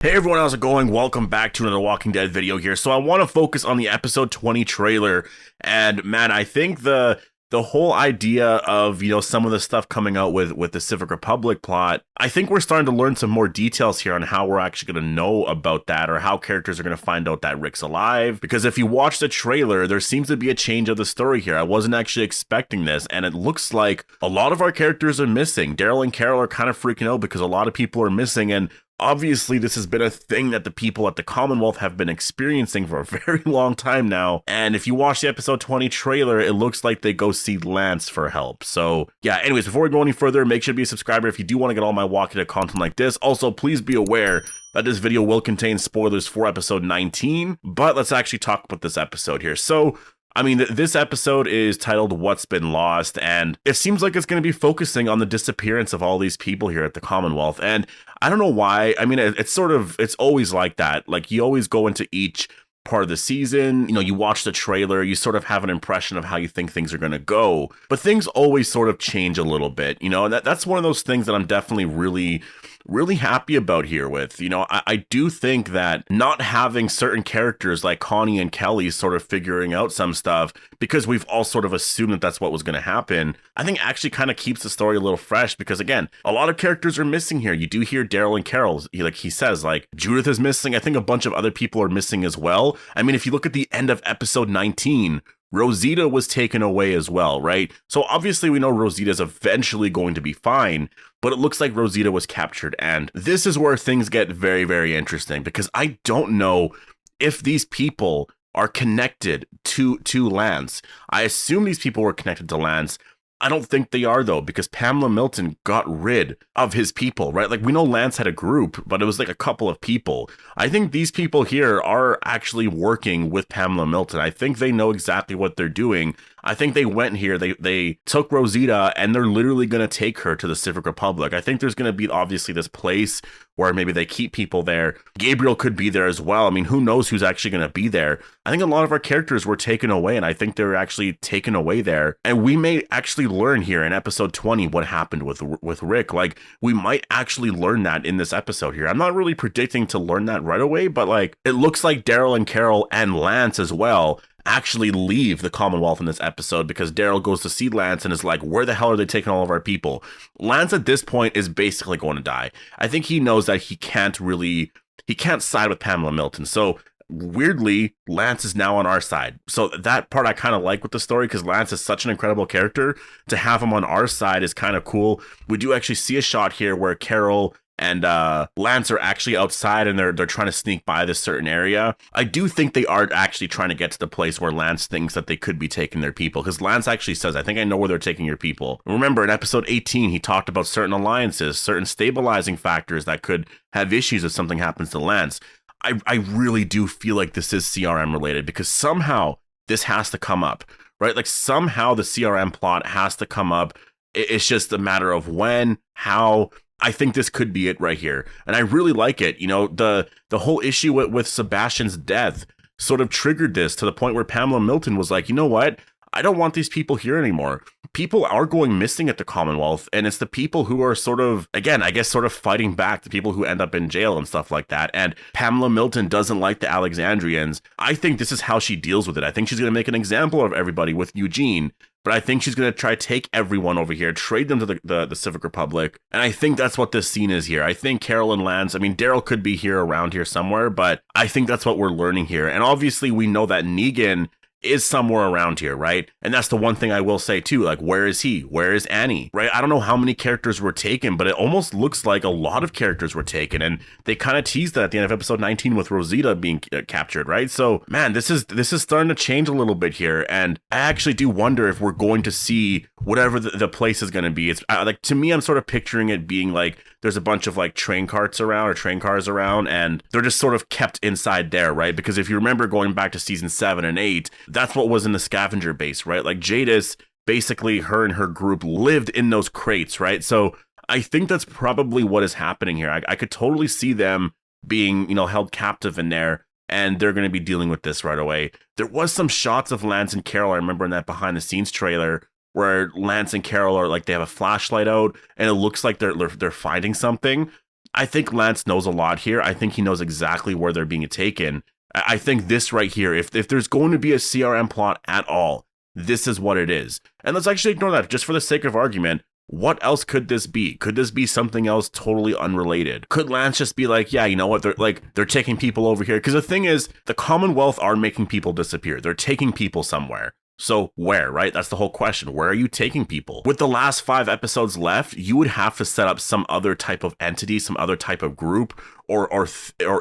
Hey everyone, how's it going? Welcome back to another Walking Dead video here. So I want to focus on the episode 20 trailer, and man, I think the whole idea of, some of the stuff coming out with the Civic Republic plot, I think we're starting to learn some more details here on how we're actually going to know about that, or how characters are going to find out that Rick's alive. Because if you watch the trailer, there seems to be a change of the story here. I wasn't actually expecting this, and it looks like a lot of our characters are missing. Daryl and Carol are kind of freaking out because a lot of people are missing, and obviously, this has been a thing that the people at the Commonwealth have been experiencing for a very long time now. And if you watch the episode 20 trailer, it looks like they go see Lance for help. So yeah, anyways, before we go any further, make sure to be a subscriber if you do want to get all my Walking Dead content like this. Also, please be aware that this video will contain spoilers for episode 19, but let's actually talk about this episode here. So this episode is titled What's Been Lost, and it seems like it's going to be focusing on the disappearance of all these people here at the Commonwealth. And I don't know why. It's always like that. Like, you always go into each part of the season, you watch the trailer, you sort of have an impression of how you think things are going to go, but things always sort of change a little bit, and that's one of those things that I'm definitely really happy about here with, I do think that not having certain characters like Connie and Kelly sort of figuring out some stuff, because we've all sort of assumed that that's what was going to happen, I think actually kind of keeps the story a little fresh, because again, a lot of characters are missing here. You do hear Daryl and Carol, he says, like, Judith is missing. I think a bunch of other people are missing as well. If you look at the end of episode 19, Rosita was taken away as well, right? So obviously we know Rosita's eventually going to be fine, but it looks like Rosita was captured. And this is where things get very, very interesting, because I don't know if these people are connected to Lance. I assume these people were connected to Lance. I don't think they are, though, because Pamela Milton got rid of his people, right? Like, we know Lance had a group, but it was like a couple of people. I think these people here are actually working with Pamela Milton. I think they know exactly what they're doing. I think they went here, they took Rosita, and they're literally going to take her to the Civic Republic. I think there's going to be obviously this place where maybe they keep people there. Gabriel could be there as well. Who knows who's actually going to be there? I think a lot of our characters were taken away, and I think they're actually taken away there. And we may actually learn here in episode 20 what happened with Rick. Like, we might actually learn that in this episode here. I'm not really predicting to learn that right away, but like, it looks like Daryl and Carol and Lance as well actually leave the Commonwealth in this episode, because Daryl goes to see Lance and is like, where the hell are they taking all of our people? Lance at this point is basically going to die. I think he knows that he can't side with Pamela Milton. So weirdly, Lance is now on our side. So that part I kind of like with the story, because Lance is such an incredible character. To have him on our side is kind of cool. We do actually see a shot here where Carol and Lance are actually outside, and they're trying to sneak by this certain area. I do think they are actually trying to get to the place where Lance thinks that they could be taking their people, because Lance actually says, I think I know where they're taking your people. Remember, in episode 18, he talked about certain alliances, certain stabilizing factors that could have issues if something happens to Lance. I really do feel like this is CRM related, because somehow this has to come up, right? Like, somehow the CRM plot has to come up. It's just a matter of when, how. I think this could be it right here. And I really like it. The whole issue with Sebastian's death sort of triggered this, to the point where Pamela Milton was like, you know what? I don't want these people here anymore. People are going missing at the Commonwealth, and it's the people who are sort of, again, I guess, sort of fighting back, the people who end up in jail and stuff like that. And Pamela Milton doesn't like the Alexandrians. I think this is how she deals with it. I think she's going to make an example of everybody with Eugene, but I think she's going to try to take everyone over here, trade them to the Civic Republic. And I think that's what this scene is here. I think Carol and Lance, Daryl could be here, around here somewhere, but I think that's what we're learning here. And obviously we know that Negan is somewhere around here, right? And that's the one thing I will say too, like, where is he? Where is Annie? Right? I don't know how many characters were taken, but it almost looks like a lot of characters were taken, and they kind of teased that at the end of episode 19 with Rosita being captured, right? So man, this is starting to change a little bit here, and I actually do wonder if we're going to see whatever the place is going to be. It's like, to me, I'm sort of picturing it being like, there's a bunch of like train cars around, and they're just sort of kept inside there, right? Because if you remember going back to season 7 and 8, that's what was in the scavenger base, right? Like, Jadis, basically her and her group lived in those crates, right? So I think that's probably what is happening here. I could totally see them being, held captive in there, and they're going to be dealing with this right away. There was some shots of Lance and Carol, I remember, in that behind the scenes trailer, where Lance and Carol are like, they have a flashlight out, and it looks like they're finding something. I think Lance knows a lot here. I think he knows exactly where they're being taken. I think this right here, if there's going to be a CRM plot at all, this is what it is. And let's actually ignore that just for the sake of argument. What else could this be? Could this be something else totally unrelated? Could Lance just be like, yeah, you know what? They're taking people over here. Because the thing is, the Commonwealth are making people disappear. They're taking people somewhere. So where, right? That's the whole question. Where are you taking people? With the last 5 episodes left, you would have to set up some other type of entity, some other type of group or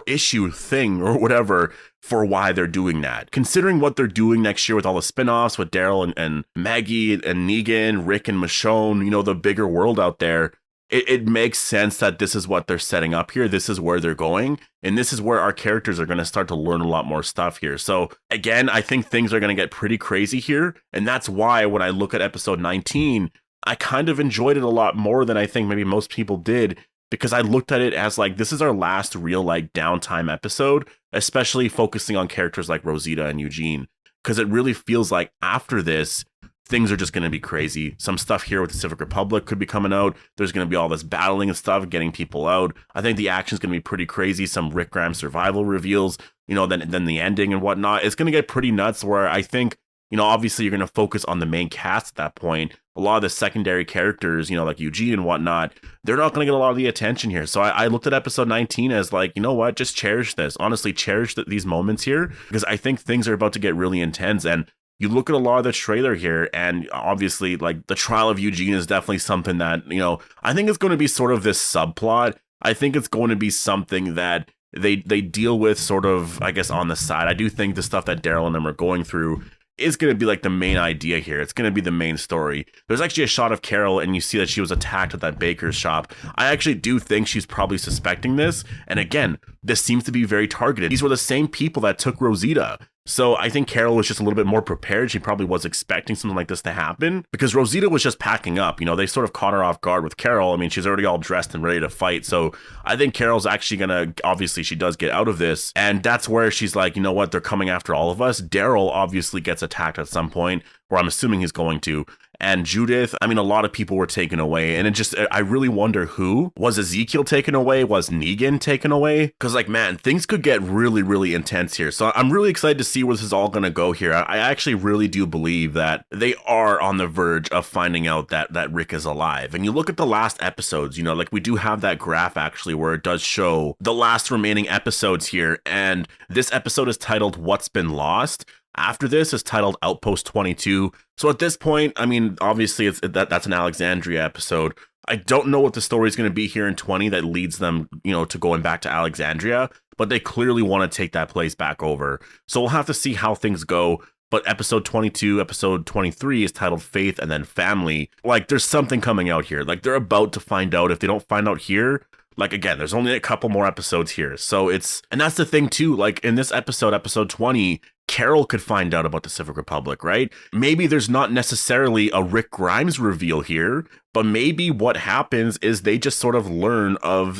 issue thing or whatever for why they're doing that. Considering what they're doing next year with all the spinoffs with Daryl and Maggie and Negan, Rick and Michonne, you know, the bigger world out there, it makes sense that this is what they're setting up here. This is where they're going. And this is where our characters are going to start to learn a lot more stuff here. So again, I think things are going to get pretty crazy here. And that's why when I look at episode 19, I kind of enjoyed it a lot more than I think maybe most people did, because I looked at it as like, this is our last real like downtime episode, especially focusing on characters like Rosita and Eugene, because it really feels like after this, things are just going to be crazy. Some stuff here with the Civic Republic could be coming out. There's going to be all this battling and stuff, getting people out. I think the action's going to be pretty crazy. Some Rick Grimes survival reveals, you know, then the ending and whatnot. It's going to get pretty nuts where I think, you know, obviously you're going to focus on the main cast at that point. A lot of the secondary characters, you know, like Eugene and whatnot, they're not going to get a lot of the attention here. So I looked at episode 19 as like, you know what, just cherish this. Honestly, cherish these moments here, because I think things are about to get really intense. And you look at a lot of the trailer here, and obviously, like, the trial of Eugene is definitely something that, you know, I think it's going to be sort of this subplot. I think it's going to be something that they deal with sort of, I guess, on the side. I do think the stuff that Daryl and them are going through is going to be like the main idea here. It's going to be the main story. There's actually a shot of Carol, and you see that she was attacked at that baker's shop. I actually do think she's probably suspecting this. And again, this seems to be very targeted. These were the same people that took Rosita. So I think Carol was just a little bit more prepared. She probably was expecting something like this to happen, because Rosita was just packing up. You know, they sort of caught her off guard with Carol. I mean, she's already all dressed and ready to fight. So I think Carol's actually going to, obviously she does get out of this. And that's where she's like, you know what, they're coming after all of us. Daryl obviously gets attacked at some point, or I'm assuming he's going to. And Judith, I mean, a lot of people were taken away. And it just, I really wonder who. Was Ezekiel taken away? Was Negan taken away? Because, like, man, things could get really, really intense here. So I'm really excited to see where this is all going to go here. I actually really do believe that they are on the verge of finding out that Rick is alive. And you look at the last episodes, you know, like, we do have that graph actually where it does show the last remaining episodes here. And this episode is titled What's Been Lost. After this is titled Outpost 22. So at this point, I mean, obviously that's an Alexandria episode. I don't know what the story is going to be here in 20 that leads them, you know, to going back to Alexandria, but they clearly want to take that place back over. So we'll have to see how things go. But episode 22, episode 23 is titled Faith and then Family. Like, there's something coming out here. Like, they're about to find out. If they don't find out here, like, again, there's only a couple more episodes here. So and that's the thing too, like in this episode, episode 20, Carol could find out about the Civic Republic, right? Maybe there's not necessarily a Rick Grimes reveal here, but maybe what happens is they just sort of learn of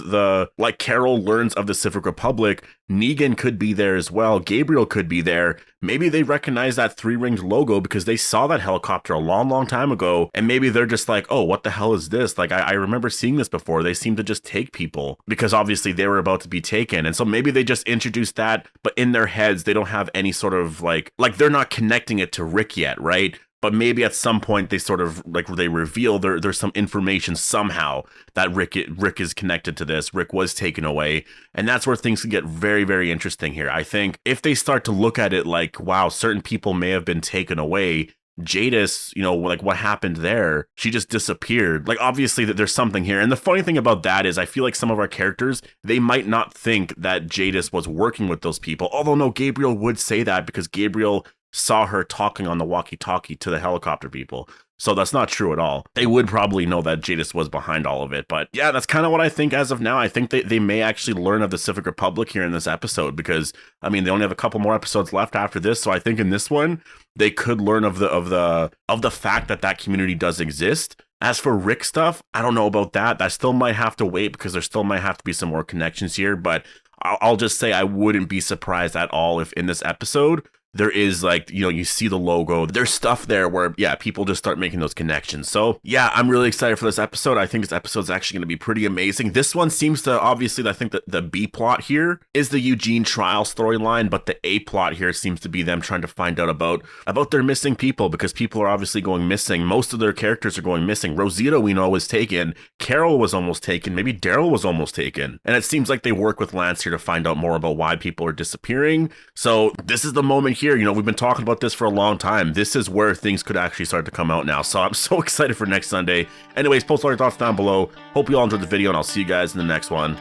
like Carol learns of the Civic Republic. Negan could be there as well. Gabriel could be there. Maybe they recognize that 3-ringed logo because they saw that helicopter a long, long time ago. And maybe they're just like, oh, what the hell is this? Like, I remember seeing this before. They seem to just take people because obviously they were about to be taken. And so maybe they just introduced that, but in their heads, they don't have any sort of like they're not connecting it to Rick yet, right? But maybe at some point they sort of like they reveal there's some information somehow that Rick is connected to this. Rick was taken away. And that's where things can get very, very interesting here. I think if they start to look at it like, wow, certain people may have been taken away. Jadis, you know, like what happened there? She just disappeared. Like, obviously that there's something here. And the funny thing about that is I feel like some of our characters, they might not think that Jadis was working with those people. Although no, Gabriel would say that because Gabriel saw her talking on the walkie-talkie to the helicopter people. So that's not true at all. They would probably know that Jadis was behind all of it. But yeah, that's kind of what I think as of now. I think they may actually learn of the Civic Republic here in this episode because, I mean, they only have a couple more episodes left after this. So I think in this one, they could learn of the fact that community does exist. As for Rick stuff, I don't know about that. That still might have to wait because there still might have to be some more connections here. But I'll just say I wouldn't be surprised at all if in this episode, there is like, you know, you see the logo, there's stuff there where, yeah, people just start making those connections. So yeah, I'm really excited for this episode. I think this episode is actually going to be pretty amazing. This one seems to, obviously, I think that the B plot here is the Eugene trial storyline, but the A plot here seems to be them trying to find out about their missing people, because people are obviously going missing. Most of their characters are going missing. Rosita, we know, was taken. Carol was almost taken. Maybe Daryl was almost taken. And it seems like they work with Lance here to find out more about why people are disappearing. So this is the moment here. You know, we've been talking about this for a long time. This is where things could actually start to come out now. So I'm so excited for next Sunday. Anyways, post all your thoughts down below. Hope you all enjoyed the video, and I'll see you guys in the next one.